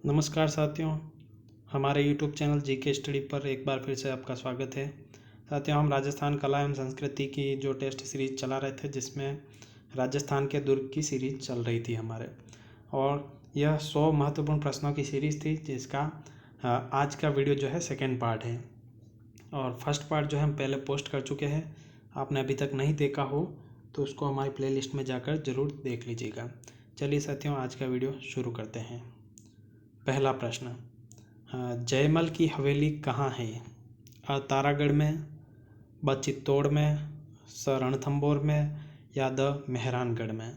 नमस्कार साथियों, हमारे YouTube चैनल जीके स्टडी पर एक बार फिर से आपका स्वागत है। साथियों, हम राजस्थान कला एवं संस्कृति की जो टेस्ट सीरीज चला रहे थे, जिसमें राजस्थान के दुर्ग की सीरीज चल रही थी हमारे, और यह 100 महत्वपूर्ण प्रश्नों की सीरीज थी, जिसका आज का वीडियो जो है सेकेंड पार्ट है। और फर्स्ट पार्ट जो है हम पहले पोस्ट कर चुके हैं। आपने अभी तक नहीं देखा हो तो उसको हमारी प्लेलिस्ट में जाकर ज़रूर देख लीजिएगा। चलिए साथियों, आज का वीडियो शुरू करते हैं। पहला प्रश्न, जयमल की हवेली कहाँ है? अ तारागढ़ में, ब चित्तौड़ में, स रणथंभौर में, या द मेहरानगढ़ में।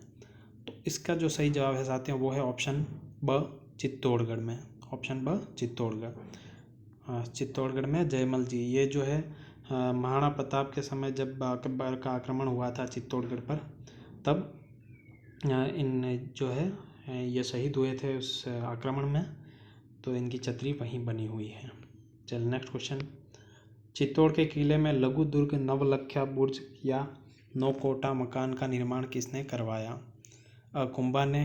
तो इसका जो सही जवाब है साथियों वो है ऑप्शन ब चित्तौड़गढ़ में। ऑप्शन ब चित्तौड़गढ़। चित्तौड़गढ़ में जयमल जी, ये जो है महाराणा प्रताप के समय जब अकबर का आक्रमण हुआ था चित्तौड़गढ़ पर, तब इन जो है ये शहीद हुए थे उस आक्रमण में, तो इनकी छतरी वहीं बनी हुई है। चलिए नेक्स्ट क्वेश्चन, चित्तौड़ के किले में लघु दुर्ग, नवलखा बुर्ज या नौकोटा मकान का निर्माण किसने करवाया? अ कुंभा ने,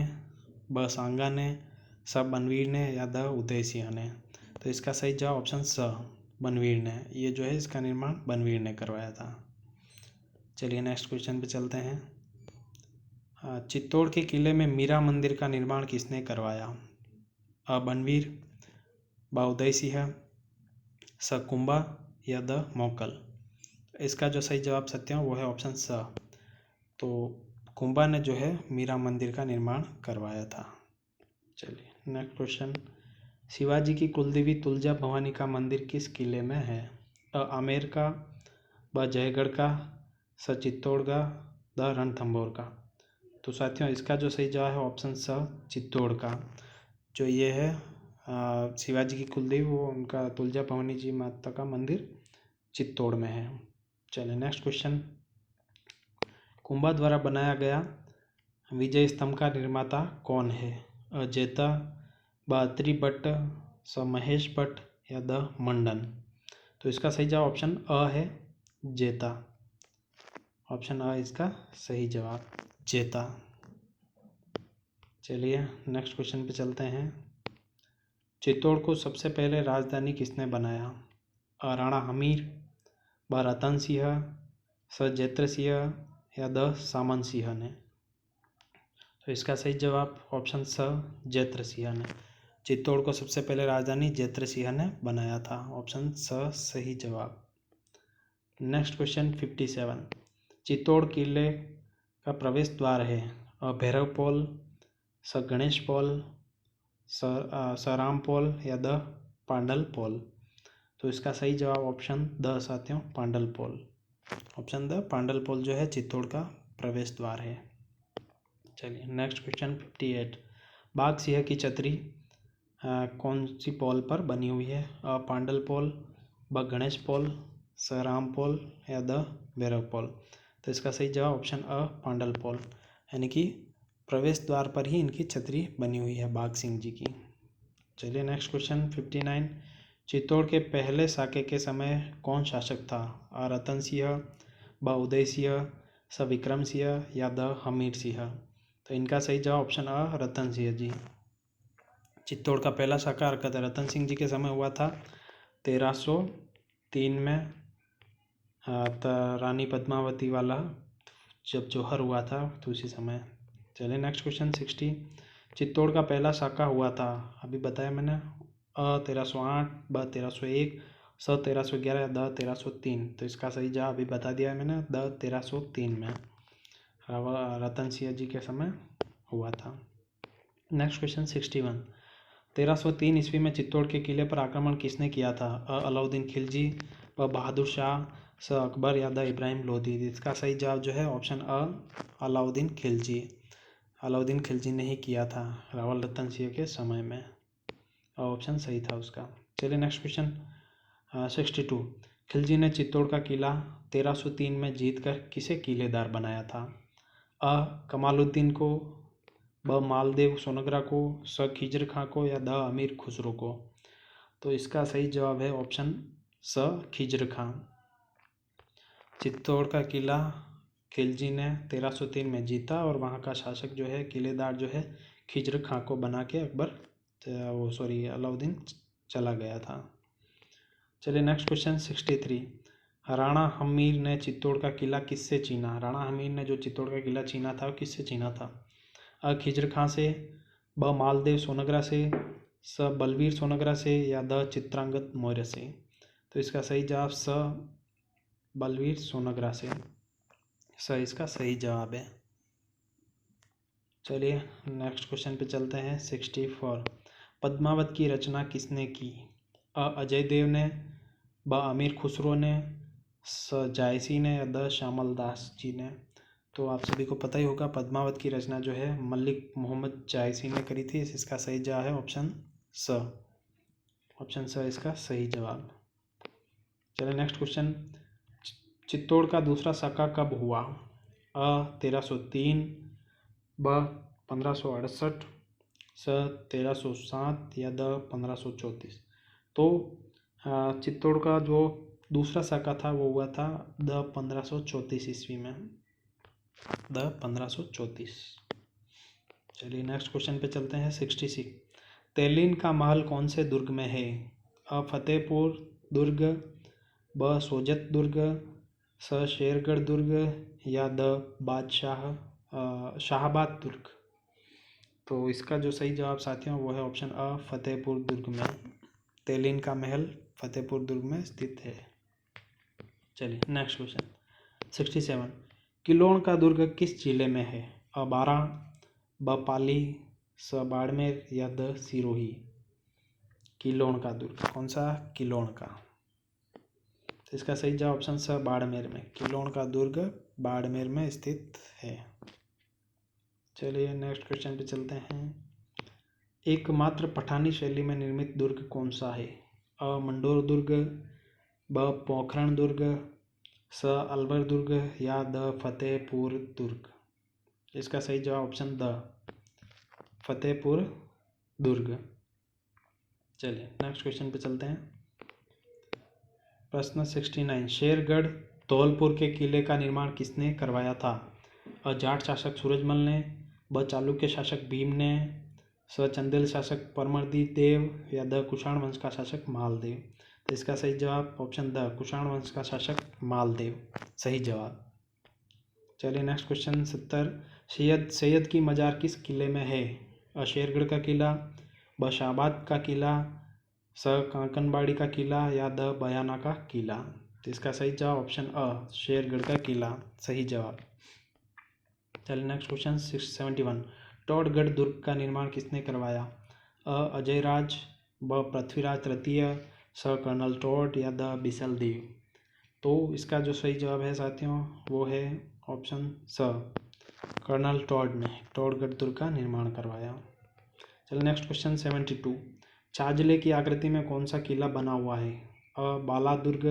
ब सांगा ने, स बनवीर ने, या द उदय सिंह ने। तो इसका सही जवाब ऑप्शन स बनवीर ने। ये जो है इसका निर्माण बनवीर ने करवाया था। चलिए नेक्स्ट क्वेश्चन पे चलते हैं। चित्तौड़ के किले में मीरा मंदिर का निर्माण किसने करवाया? अ बनवीर, ब उदय सिंह, स कुंभा, या द मोकल। इसका जो सही जवाब सत्य वो है ऑप्शन स। तो कुंभा ने जो है मीरा मंदिर का निर्माण करवाया था। चलिए नेक्स्ट क्वेश्चन, शिवाजी की कुलदेवी तुलजा भवानी का मंदिर किस किले में है? अ आमेर का, ब जयगढ़ का, स चित्तौड़ का, द रणथंभौर का। तो साथियों इसका जो सही जवाब है ऑप्शन स चित्तौड़ का। जो ये है शिवाजी की कुलदेवी, वो उनका तुलजा भवानी जी माता का मंदिर चित्तौड़ में है। चलिए नेक्स्ट क्वेश्चन, कुंभा द्वारा बनाया गया विजय स्तंभ का निर्माता कौन है? अ जेता, ब अत्रि भट्ट, स महेश भट्ट, या द मंडन। तो इसका सही जवाब ऑप्शन अ है, जेता। ऑप्शन अ इसका सही जवाब, जेता। चलिए नेक्स्ट क्वेश्चन पे चलते हैं। चित्तौड़ को सबसे पहले राजधानी किसने बनाया? अ राणा हमीर, ब रतन सिंह, स जैत्र सिंह, या द सामन सिंह ने। तो इसका सही जवाब ऑप्शन स जैत्र सिंह ने। चित्तौड़ को सबसे पहले राजधानी जैत्र सिंह ने बनाया था। ऑप्शन स सही जवाब। नेक्स्ट क्वेश्चन 57, चित्तौड़ किले का प्रवेश द्वार है? अ भैरव पोल, स गणेश पोल, स राम पोल, या द पांडल पोल। तो इसका सही जवाब ऑप्शन द साथियों, पांडल पोल। ऑप्शन द पांडल पोल जो है चित्तौड़ का प्रवेश द्वार है। चलिए नेक्स्ट क्वेश्चन 58, बाघ सिंह की छतरी कौन सी पोल पर बनी हुई है? अ पांडल पोल, ब गणेश पोल, स राम पोल, या द भैरव पोल। तो इसका सही जवाब ऑप्शन अ पांडल पोल, यानी कि प्रवेश द्वार पर ही इनकी छतरी बनी हुई है बाघ सिंह जी की। चलिए नेक्स्ट क्वेश्चन 59, चित्तौड़ के पहले साके के समय कौन शासक था? अ रतन सिंह, ब उदय सिंह, स विक्रम सिंह, या द हमीर सिंह। तो इनका सही जवाब ऑप्शन अ रतन सिंह जी। चित्तौड़ का पहला साका हरकत रतन सिंह जी के समय हुआ था 1303 में। रानी पद्मावती वाला जब जौहर हुआ था तो उसी समय। चलिए नेक्स्ट क्वेश्चन 60, चित्तौड़ का पहला साका हुआ था, अभी बताया मैंने, अ 1308, ब 1301, स 1311, द 1303। तो इसका सही जवाब अभी बता दिया है मैंने, द 1303 में रतन सिंह जी के समय हुआ था। नेक्स्ट क्वेश्चन 61, 1303 ईस्वी में चित्तौड़ के किले पर आक्रमण किसने किया था? अ अलाउद्दीन खिलजी, ब बहादुर शाह, स अकबर, या द इब्राहिम लोधी। इसका सही जवाब जो है ऑप्शन अ अलाउद्दीन खिलजी। अलाउद्दीन खिलजी ने ही किया था रावल रतन सिंह के समय में, ऑप्शन सही था उसका। चलिए नेक्स्ट क्वेश्चन 62, खिलजी ने चित्तौड़ का किला 1303 में जीतकर किसे किलेदार बनाया था? अ कमालुद्दीन को, ब मालदेव सोनगरा को, स खिजर खां को, या द अमीर खुसरो को। तो इसका सही जवाब है ऑप्शन स खिजर खां। चित्तौड़ का किला खिलजी ने 1303 में जीता और वहाँ का शासक जो है किलेदार जो है खिजर खां को बना के अकबर अलाउद्दीन चला गया था। चलिए नेक्स्ट क्वेश्चन 63। राणा हमीर ने चित्तौड़ का किला किससे छीना? राणा हमीर ने जो चित्तौड़ का किला छीना था वो किससे छीना था? अ खिजर खां से, ब मालदेव सोनग्रा से, स बलवीर सोनग्रा से या द चित्रांगद मौर्य से। तो इसका सही जवाब स बलवीर सोनग्रा से, स इसका सही जवाब है। चलिए नेक्स्ट क्वेश्चन पे चलते हैं 64। पद्मावत की रचना किसने की? अ अजय देव ने, ब अमीर खुसरो ने, स जायसी ने या द श्यामल दास जी ने। तो आप सभी को पता ही होगा पद्मावत की रचना जो है मलिक मोहम्मद जायसी ने करी थी। इसका सही जवाब है ऑप्शन स। ऑप्शन स इसका सही जवाब। चलिए नेक्स्ट क्वेश्चन। चित्तौड़ का दूसरा साका कब हुआ? अ 1303, ब 1568, स 1307 या द 1534। तो चित्तौड़ का जो दूसरा साका था वो हुआ था द 1534 ईस्वी में, द 1534। चलिए नेक्स्ट क्वेश्चन पे चलते हैं 66। तेलिन का महल कौन से दुर्ग में है? अ फतेहपुर दुर्ग, ब सोजत दुर्ग, स शेरगढ़ दुर्ग या द शाहबाद दुर्ग। तो इसका जो सही जवाब साथियों वो है ऑप्शन अ फतेहपुर दुर्ग में। तेलिन का महल फतेहपुर दुर्ग में स्थित है। चलिए नेक्स्ट क्वेश्चन 67। किलोण का दुर्ग किस जिले में है? अ बारा, ब पाली, स बाड़मेर या द सिरोही। किलोण का दुर्ग कौन सा? किलोण का। तो इसका सही जवाब ऑप्शन स बाड़मेर में। किलोण का दुर्ग बाड़मेर में स्थित है। चलिए नेक्स्ट क्वेश्चन पे चलते हैं। एकमात्र पठानी शैली में निर्मित दुर्ग कौन सा है? अ मंडोर दुर्ग, ब पोखरण दुर्ग, स अलवर दुर्ग या द फतेहपुर दुर्ग। इसका सही जवाब ऑप्शन द फतेहपुर दुर्ग। चलिए नेक्स्ट क्वेश्चन पे चलते हैं। प्रश्न 69। शेरगढ़ धौलपुर के किले का निर्माण किसने करवाया था? अ जाट शासक सूरजमल ने, ब चालुक्य शासक भीम ने, स चंदेल शासक परमर्दी देव या द कुषाण वंश का शासक मालदेव। तो इसका सही जवाब ऑप्शन द कुषाण वंश का शासक मालदेव, सही जवाब। चलिए नेक्स्ट क्वेश्चन 70। सैयद की मजार किस किले में है? अ शेरगढ़ का किला, ब शाहबाद का किला, स कांकनबाड़ी का किला या द बयाना का किला। तो इसका सही जवाब ऑप्शन अ शेरगढ़ का किला, सही जवाब। चलिए नेक्स्ट क्वेश्चन 71। टोडगढ़ दुर्ग का निर्माण किसने करवाया? अ अजयराज, ब पृथ्वीराज तृतीय, स कर्नल टोड या द बिसल देव। तो इसका जो सही जवाब है साथियों वो है ऑप्शन स कर्नल टोड ने टोडगढ़ दुर्ग का निर्माण करवाया। चलिए नेक्स्ट क्वेश्चन 72। छाजले की आकृति में कौन सा किला बना हुआ है? अ बाला दुर्ग,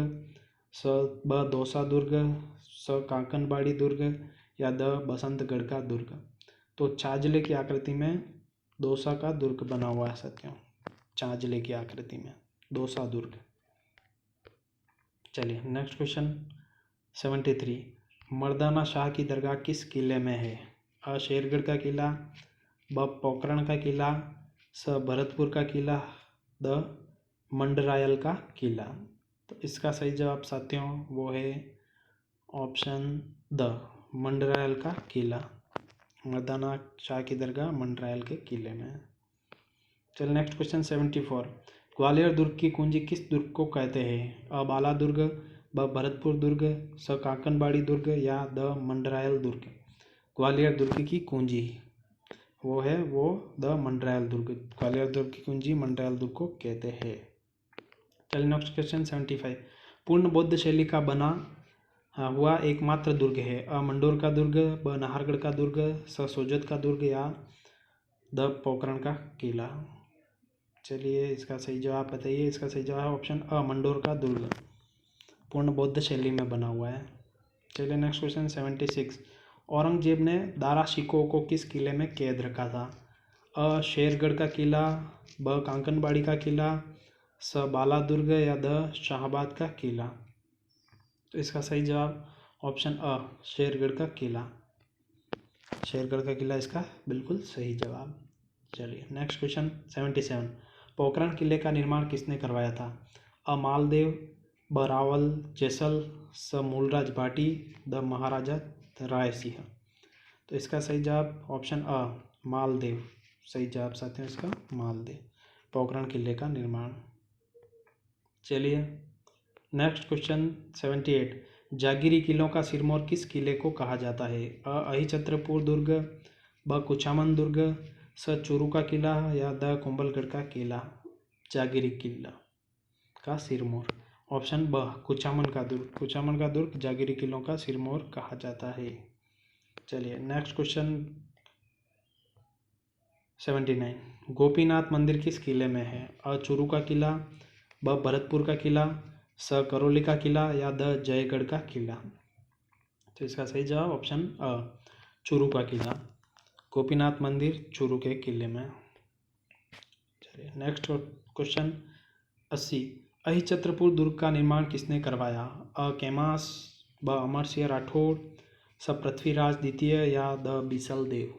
स ब दौसा दुर्ग, स कांकनबाड़ी दुर्ग या द बसंतगढ़ का दुर्ग। तो छाजले की आकृति में दौसा का दुर्ग बना हुआ है साथियों। छाजले की आकृति में दौसा दुर्ग। चलिए नेक्स्ट क्वेश्चन 73। मर्दाना शाह की दरगाह किस किले में है? अ शेरगढ़ का किला, ब पोखरण का किला, स भरतपुर का किला, द मंडरायल का किला। तो इसका सही जवाब साथियों वो है ऑप्शन द मंडरायल का किला। मर्दाना शाह की दरगाह मंडरायल के किले में। चलिए नेक्स्ट क्वेश्चन 74। ग्वालियर दुर्ग की कुंजी किस दुर्ग को कहते हैं? अ बाला दुर्ग, ब भरतपुर दुर्ग, स कांकनबाड़ी दुर्ग या द मंडरायल दुर्ग। ग्वालियर दुर्ग की कुंजी वो है द मंडरायल दुर्ग। ग्वालियर दुर्ग की कुंजी मंडरायल दुर्ग को कहते हैं। चलिए नेक्स्ट क्वेश्चन 75। पूर्ण बौद्ध शैली का बना हुआ एकमात्र दुर्ग है? अ मंडोर का दुर्ग, ब नाहरगढ़ का दुर्ग, स सोजत का दुर्ग या द पोखरण का किला। चलिए इसका सही जवाब बताइए। इसका सही जवाब है ऑप्शन अ मंडोर का दुर्ग, पूर्ण बौद्ध शैली में बना हुआ है। चलिए नेक्स्ट क्वेश्चन 76। औरंगजेब ने दारा शिकोह को किस किले में कैद रखा था? अ शेरगढ़ का किला, ब कांकनबाड़ी का किला, स बाला दुर्ग या द शाहबाद का किला। तो इसका सही जवाब ऑप्शन अ शेरगढ़ का किला। शेरगढ़ का किला इसका बिल्कुल सही जवाब। चलिए नेक्स्ट क्वेश्चन 77। पोखरण किले का निर्माण किसने करवाया था? अ मालदेव, ब रावल जैसल, स मूलराज भाटी, द महाराजा राय सिंह। तो इसका सही जवाब ऑप्शन अ मालदेव सही जवाब साथियों इसका मालदेव, पोखरण किले का निर्माण। चलिए नेक्स्ट क्वेश्चन 78। जागीरी किलों का सिरमौर किस किले को कहा जाता है? अ अहिछत्रपुर दुर्ग, ब कुचामन दुर्ग, स चूरू का किला या द कुंभलगढ़ का किला। जागीरी किला का सिरमौर ऑप्शन ब कुचामन का दुर्ग, कुचामन का दुर्ग जागीरी किलों का सिरमौर कहा जाता है। चलिए नेक्स्ट क्वेश्चन 79। गोपीनाथ मंदिर किस किले में है? अ चूरू का किला, ब भरतपुर का किला, स करौली का किला या द जयगढ़ का किला। तो इसका सही जवाब ऑप्शन अ चूरू का किला, गोपीनाथ मंदिर चूरू के किले में। चलिए नेक्स्ट क्वेश्चन 80। अहिछत्रपुर दुर्ग का निर्माण किसने करवाया? अ कैमास, ब अमर सिंह राठौड़, स पृथ्वीराज द्वितीय या द बिसल देव।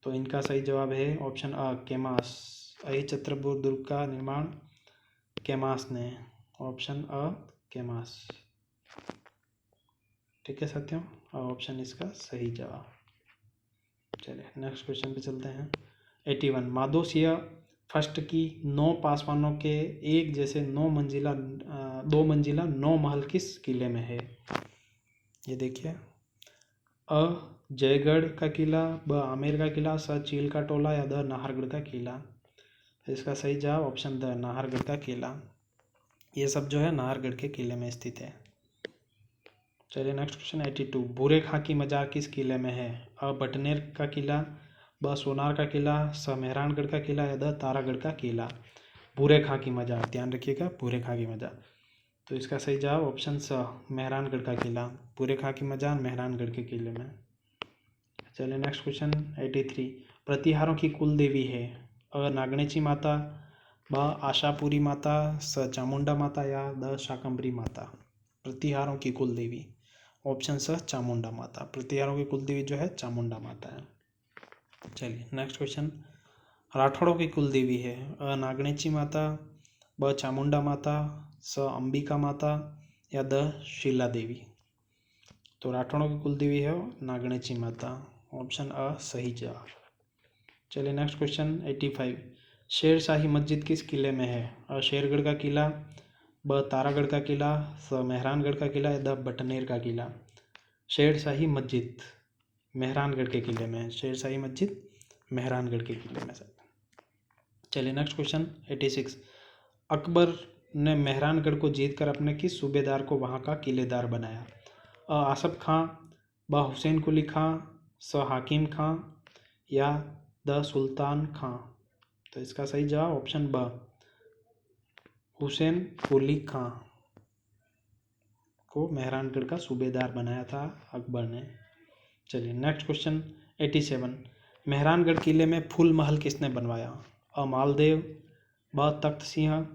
तो इनका सही जवाब है ऑप्शन अ कैमास, अहिछत्रपुर दुर्ग का निर्माण कैमास ने, ऑप्शन अ कैमास। ठीक है साथियों, ऑप्शन इसका सही जवाब। चलिए नेक्स्ट क्वेश्चन पे चलते हैं 81। माधोसिया फर्स्ट की 9 पासवानों के एक जैसे 2 मंजिला 9 महल किस किले में है? ये देखिए, अ जयगढ़ का किला, ब आमेर का किला, स चील का टोला या द नाहरगढ़ का किला। इसका सही जवाब ऑप्शन द नाहरगढ़ का किला। ये सब जो है नाहरगढ़ के किले में स्थित है। चलिए नेक्स्ट क्वेश्चन 82। भूरे खां की मजार किस किले में है? अ बटनेर का किला, ब सोनार का किला, स मेहरानगढ़ का किला या द तारागढ़ का किला। भूरे खां की मजार, ध्यान रखिएगा भूरे खां की मजार। तो इसका सही जवाब ऑप्शन स मेहरानगढ़ का किला, भूरे खां की मजार मेहरानगढ़ के किले में। चलिए नेक्स्ट क्वेश्चन 83। प्रतिहारों की कुल देवी है? अ नागणेची माता, ब आशापुरी माता, स चामुंडा माता या द शाकंभरी माता। प्रतिहारों की कुल देवी ऑप्शन स चामुंडा माता, प्रतिहारों की कुल देवी जो है चामुंडा माता है। चलिए नेक्स्ट क्वेश्चन। राठौड़ों की कुल देवी है? अ नागणेची माता, ब चामुंडा माता, स अंबिका माता या द शीला देवी। तो राठौड़ों की कुल देवी है नागणेची माता, ऑप्शन अ सही जवाब। चलिए नेक्स्ट क्वेश्चन 85। शेरशाही मस्जिद किस किले में है? अ शेरगढ़ का किला, ब तारागढ़ का किला, स मेहरानगढ़ का किला या द बटनेर का किला। शेरशाही मस्जिद मेहरानगढ़ के किले में है, शेरशाही मस्जिद मेहरानगढ़ के किले में। चलिए नेक्स्ट क्वेश्चन 86। अकबर ने मेहरानगढ़ को जीतकर अपने किस सूबेदार को वहाँ का किलेदार बनाया? अ आसफ खां, ब हुसैन कुली खां, स हाकिम खां या द सुल्तान खां। तो इसका सही जवाब ऑप्शन ब हुसैन कुली खां को मेहरानगढ़ का सूबेदार बनाया था अकबर ने। चलिए नेक्स्ट क्वेश्चन 87। मेहरानगढ़ किले में फूल महल किसने बनवाया? अ मालदेव, ब तख्त सिंह,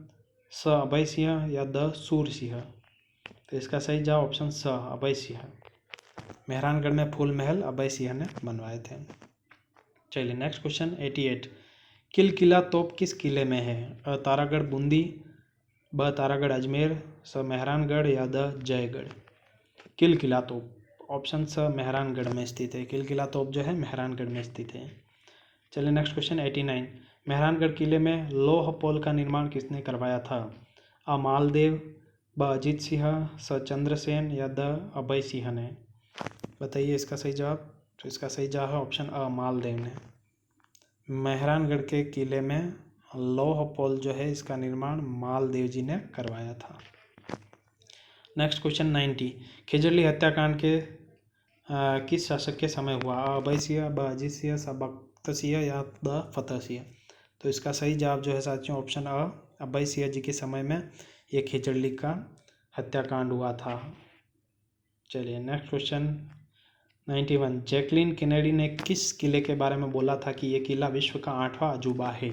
स अभय सिंह या द सूर सिंह। तो इसका सही जवाब ऑप्शन स अभय सिंह, मेहरानगढ़ में फूल महल अभय सिंह ने बनवाए थे। चलिए नेक्स्ट क्वेश्चन 88। किला तोप किस किले में है? अ तारागढ़ बूंदी, ब तारागढ़ अजमेर, स मेहरानगढ़ या द जयगढ़। किला तोप ऑप्शन स मेहरानगढ़ में स्थित है, किला तोप जो है मेहरानगढ़ में स्थित है। चलिए नेक्स्ट क्वेश्चन 89। मेहरानगढ़ किले में लोह पोल का निर्माण किसने करवाया था? अ मालदेव, ब अजीत सिंह, स चंद्रसेन या द अभय सिंह ने। बताइए इसका सही जवाब। तो इसका सही जवाब है ऑप्शन अ मालदेव ने, मेहरानगढ़ के किले में लौह पोल जो है इसका निर्माण मालदेव जी ने करवाया था। Next question 90। खिजरली हत्याकांड के किस शासक के समय हुआ? अभय सिंह, ब अजीत सिंह, स बख्त सिंह या द फतेह सिंह। तो इसका सही जवाब जो है साथियों ऑप्शन अ अभय सिंह जी के समय में ये खिजरली का हत्याकांड हुआ था। चलिए नेक्स्ट क्वेश्चन 91। जैकलीन केनेडी ने किस किले के बारे में बोला था कि ये किला विश्व का 8वां अजूबा है?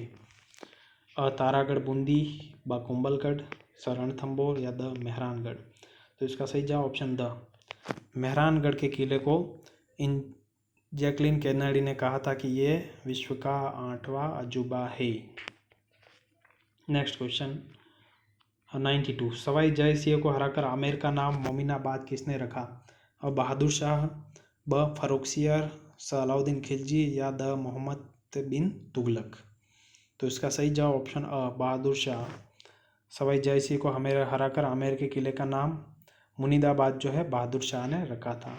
अ तारागढ़ बूंदी, ब कुंभलगढ़, स रणथंभौर या द मेहरानगढ़। तो इसका सही जवाब ऑप्शन द मेहरानगढ़ के किले को इन जैकलिन केनेडी ने कहा था कि ये विश्व का 8वां अजूबा है। नेक्स्ट क्वेश्चन 92, सवाई जय सिंह को हराकर आमेर का नाम मोमिनाबाद किसने रखा? बहादुर शाह, ब फर्रुखसियर, स अलाउद्दीन खिलजी या द मोहम्मद बिन तुगलक? तो इसका सही जवाब ऑप्शन अ बहादुर शाह। सवाई जय सिंह को हराकर आमेर के किले का नाम मुनीदाबाद जो है बहादुर शाह ने रखा था।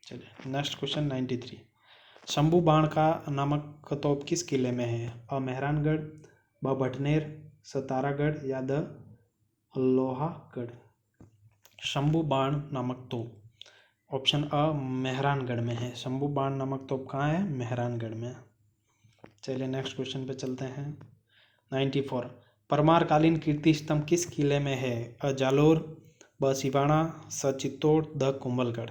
चलिए नेक्स्ट क्वेश्चन 93, शंभू बाण का नामक तोप किस किले में है? अ मेहरानगढ़, ब भटनेर, स तारागढ़ या द लोहागढ़? शंभू बाण नामक तोप ऑप्शन अ मेहरानगढ़ में है। शंभू बाण नामक तोप कहाँ है? मेहरानगढ़ में। चलिए नेक्स्ट क्वेश्चन पे चलते हैं 94, परमारकालीन कीर्ति स्तंभ किस किले में है? अ जालोर, ब सिवाना, स चित्तौड़, द कुंभलगढ़?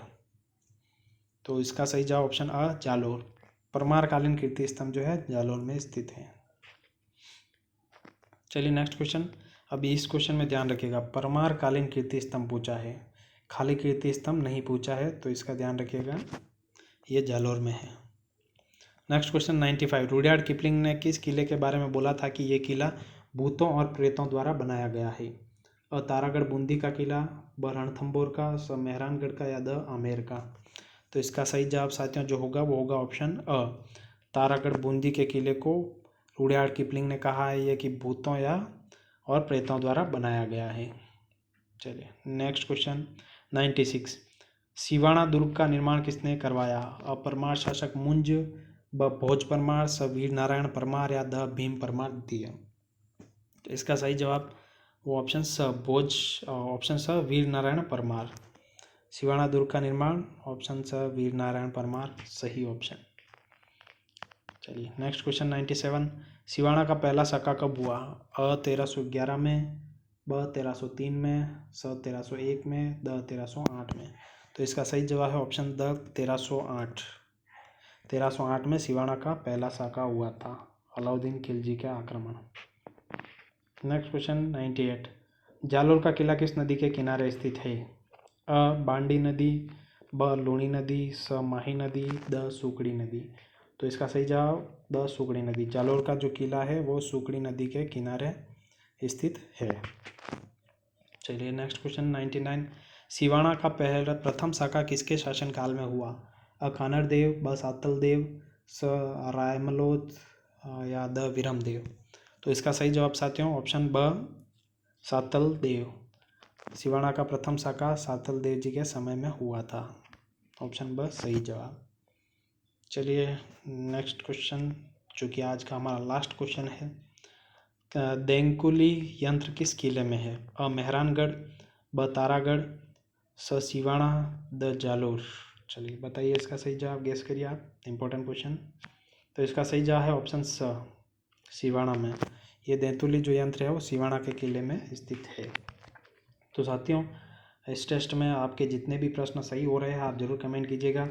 तो इसका सही जवाब ऑप्शन अ जालोर। परमारकालीन कीर्ति स्तंभ जो है जालोर में स्थित है। चलिए नेक्स्ट क्वेश्चन, अभी इस क्वेश्चन में ध्यान रखिएगा, परमारकालीन कीर्ति स्तंभ पूछा है, खाली कीर्ति स्तंभ नहीं पूछा है, तो इसका ध्यान रखिएगा, ये जालोर में है। नेक्स्ट क्वेश्चन 95, रुडयार्ड किपलिंग ने किस किले के बारे में बोला था कि ये किला भूतों और प्रेतों द्वारा बनाया गया है? अ तारागढ़ बूंदी का किला, ब रणथंभौर का, स मेहरानगढ़ का या द आमेर का? तो इसका सही जवाब साथियों जो होगा वो होगा ऑप्शन अ तारागढ़ बूंदी के किले को रुडयार्ड किपलिंग ने कहा है ये कि भूतों या और प्रेतों द्वारा बनाया गया है। चलिए नेक्स्ट क्वेश्चन 96, सिवाना दुर्ग का निर्माण किसने करवाया? अ परमार शासक मुंज, ब भोज परमार, स वीर नारायण परमार या द भीम परमार द्वितीय? तो इसका सही जवाब वो ऑप्शन स वीर नारायण परमार। सिवाना दुर्ग का निर्माण ऑप्शन स वीर नारायण परमार सही ऑप्शन। चलिए नेक्स्ट क्वेश्चन 97, सिवाना का पहला साका कब हुआ? अ 1311 में, ब 1303 में, स 1301 में, द 1308 में? तो इसका सही जवाब है ऑप्शन द 1308। 1308 में सिवाना का पहला साका हुआ था अलाउद्दीन खिलजी के आक्रमण। नेक्स्ट क्वेश्चन 98, जालोर का किला किस नदी के किनारे स्थित है? अ बांडी नदी, ब लूणी नदी, स माही नदी, द सुकड़ी नदी? तो इसका सही जवाब द सुकड़ी नदी। जालोर का जो किला है वो सुकड़ी नदी के किनारे स्थित है। चलिए नेक्स्ट क्वेश्चन 99, सिवाना का प्रथम शाखा किसके शासनकाल में हुआ? अ कानर देव, ब सातल देव, स रायमलोद या द विरम देव? तो इसका सही जवाब साथियों ऑप्शन ब सातल देव। सिवाना का प्रथम शाखा सातल देव जी के समय में हुआ था। ऑप्शन ब सही जवाब। चलिए नेक्स्ट क्वेश्चन जो कि आज का हमारा लास्ट क्वेश्चन है, देंकुली यंत्र किस किले में है? अ मेहरानगढ़, ब तारागढ़, स सिवाना, द जालोर? चलिए बताइए इसका सही जवाब, गेस करिए आप, इंपॉर्टेंट क्वेश्चन। तो इसका सही जवाब है ऑप्शन स सिवाना में। ये देंतुली जो यंत्र है वो सिवाना के किले में स्थित है। तो साथियों इस टेस्ट में आपके जितने भी प्रश्न सही हो रहे हैं आप ज़रूर कमेंट कीजिएगा।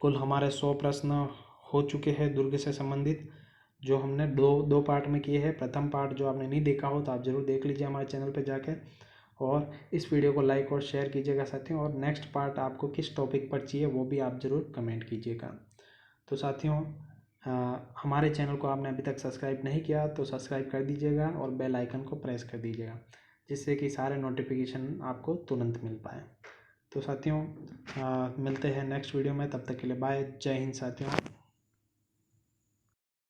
कुल हमारे 100 प्रश्न हो चुके हैं दुर्ग से संबंधित, जो हमने दो पार्ट में किए हैं। प्रथम पार्ट जो आपने नहीं देखा हो तो आप ज़रूर देख लीजिए हमारे चैनल पर जाकर, और इस वीडियो को लाइक और शेयर कीजिएगा साथियों। और नेक्स्ट पार्ट आपको किस टॉपिक पर चाहिए वो भी आप ज़रूर कमेंट कीजिएगा। तो साथियों हमारे चैनल को आपने अभी तक सब्सक्राइब नहीं किया तो सब्सक्राइब कर दीजिएगा और बेल आइकन को प्रेस कर दीजिएगा, जिससे कि सारे नोटिफिकेशन आपको तुरंत मिल पाए। तो साथियों मिलते हैं नेक्स्ट वीडियो में, तब तक के लिए बाय, जय हिंद साथियों।